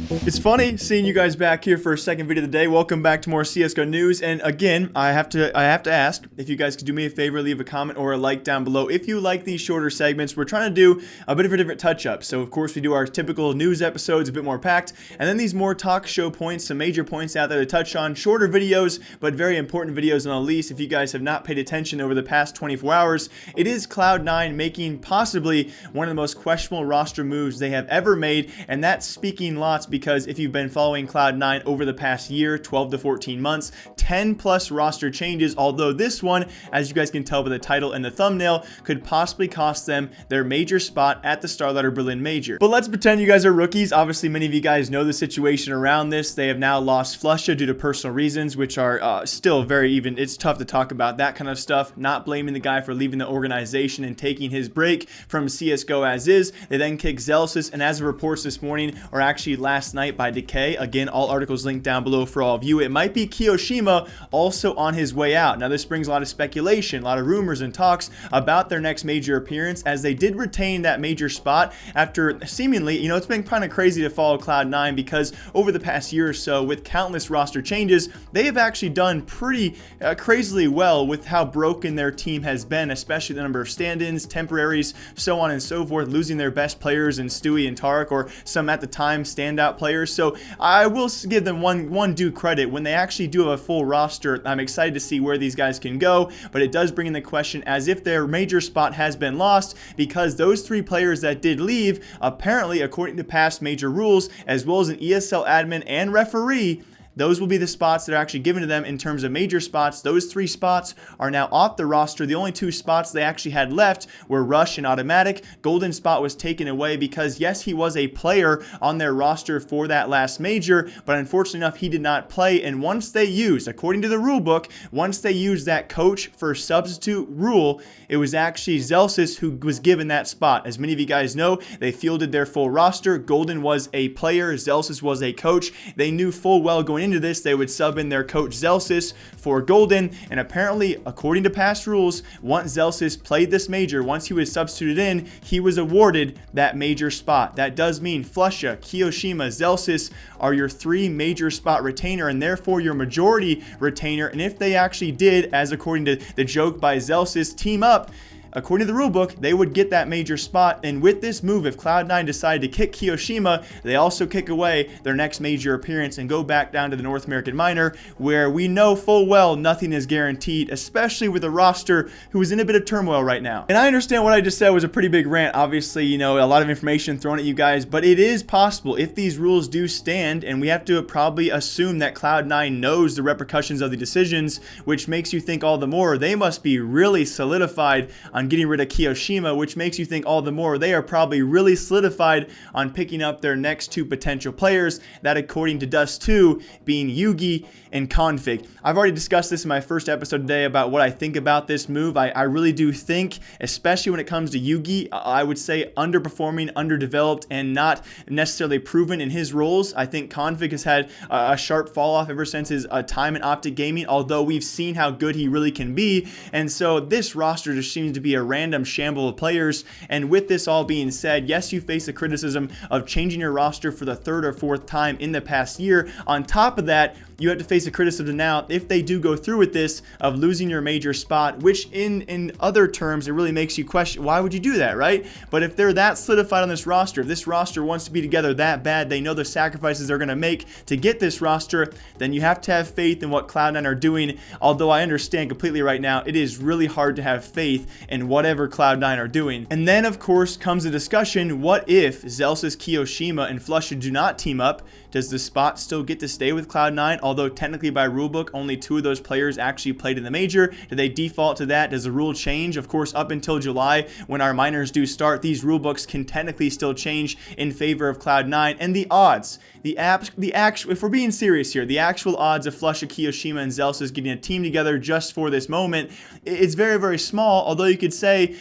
It's funny seeing you guys back here for a second video of the day. Welcome back to more CSGO news. And again, I have to ask if you guys could do me a favor, leave a comment or a like down below if you like these shorter segments. We're trying to do a bit of a different touch-up. So of course we do our typical news episodes, a bit more packed, and then these more talk show points, some major points out there to touch on, shorter videos, but very important videos nonetheless. If you guys have not paid attention over the past 24 hours, it is Cloud9 making possibly one of the most questionable roster moves they have ever made, and that's speaking lots because if you've been following Cloud9 over the past year, 12 to 14 months, 10 plus roster changes, although this one, as you guys can tell by the title and the thumbnail, could possibly cost them their major spot at the Starlighter Berlin Major. But let's pretend you guys are rookies. Obviously, many of you guys know the situation around this. They have now lost Flusha due to personal reasons, which are still very even. It's tough to talk about that kind of stuff. Not blaming the guy for leaving the organization and taking his break from CSGO as is. They then kick Zelsis, and as of reports this morning, or actually last night by Decay, again, all articles linked down below for all of you, it might be Kiyoshima also on his way out. Now this brings a lot of speculation, a lot of rumors and talks about their next major appearance, as they did retain that major spot after seemingly, it's been kind of crazy to follow Cloud9 because over the past year or so, with countless roster changes, they have actually done pretty crazily well with how broken their team has been, especially the number of stand-ins, temporaries, so on and so forth, losing their best players in Stewie and Tarek, or some at the time standout players. So I will give them one due credit. When they actually do have a full roster, I'm excited to see where these guys can go, but it does bring in the question as if their major spot has been lost, because those three players that did leave, apparently according to past major rules, as well as an ESL admin and referee, those will be the spots that are actually given to them in terms of major spots. Those three spots are now off the roster. The only two spots they actually had left were Rush and Automatic. Golden spot was taken away because, yes, he was a player on their roster for that last major, but unfortunately enough, he did not play. And once they used, according to the rulebook, once they used that coach for substitute rule, it was actually Zelsis who was given that spot. As many of you guys know, they fielded their full roster. Golden was a player. Zelsis was a coach. They knew full well going into this, they would sub in their coach Zelsis for Golden, and apparently, according to past rules, once Zelsis played this major, once he was substituted in, he was awarded that major spot. That does mean Flusha, Kiyoshima, Zelsis are your three major spot retainer, and therefore your majority retainer. And if they actually did, as according to the joke by Zelsis, team up, according to the rulebook, they would get that major spot. And with this move, if Cloud9 decided to kick Kiyoshima, they also kick away their next major appearance and go back down to the North American Minor, where we know full well nothing is guaranteed, especially with a roster who is in a bit of turmoil right now. And I understand what I just said was a pretty big rant. Obviously, a lot of information thrown at you guys, but it is possible if these rules do stand, and we have to probably assume that Cloud9 knows the repercussions of the decisions, which makes you think all the more they must be really solidified on getting rid of Kiyoshima, which makes you think all the more they are probably really solidified on picking up their next two potential players, that according to Dust 2 being Yugi and Config. I've already discussed this in my first episode today about what I think about this move. I really do think, especially when it comes to Yugi, I would say underperforming, underdeveloped, and not necessarily proven in his roles. I think Config has had a sharp fall off ever since his time in Optic Gaming, although we've seen how good he really can be. And so this roster just seems to be a random shamble of players. And with this all being said, yes, you face the criticism of changing your roster for the third or fourth time in the past year. On top of that, you have to face the criticism now, if they do go through with this, of losing your major spot, which in other terms, it really makes you question, why would you do that, right? But if they're that solidified on this roster, if this roster wants to be together that bad, they know the sacrifices they're going to make to get this roster, then you have to have faith in what Cloud9 are doing. Although I understand completely right now, it is really hard to have faith in whatever Cloud9 are doing. And then, of course, comes the discussion, what if Zelsis, Kiyoshima, and Flusha do not team up? Does the spot still get to stay with Cloud9? Although technically by rulebook, only two of those players actually played in the major. Do they default to that? Does the rule change? Of course, up until July, when our minors do start, these rulebooks can technically still change in favor of Cloud9. And the odds, if we're being serious here, the actual odds of Flusha, Kiyoshima, and Zelsis getting a team together just for this moment, it's very, very small. Although you could say,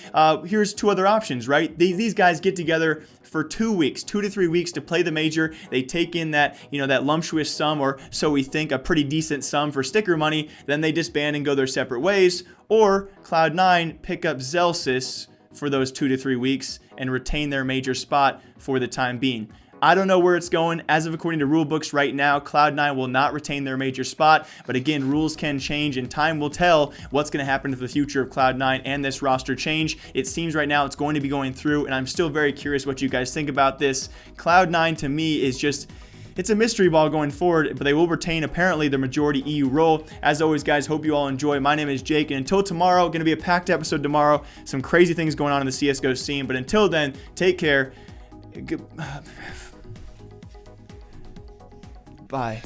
here's two other options, right? These guys get together for 2 weeks, 2 to 3 weeks to play the major. They take in that, that lumptuous sum, or so we think, a pretty decent sum for sticker money. Then they disband and go their separate ways. Or Cloud9 pick up Zelsis for those 2 to 3 weeks and retain their major spot for the time being. I don't know where it's going. As of according to rulebooks right now, Cloud9 will not retain their major spot. But again, rules can change and time will tell what's going to happen to the future of Cloud9 and this roster change. It seems right now it's going to be going through, and I'm still very curious what you guys think about this. Cloud9 to me is just, it's a mystery ball going forward, but they will retain apparently their majority EU role. As always, guys, hope you all enjoy. My name is Jake, and until tomorrow, going to be a packed episode tomorrow. Some crazy things going on in the CSGO scene, but until then, take care. Bye.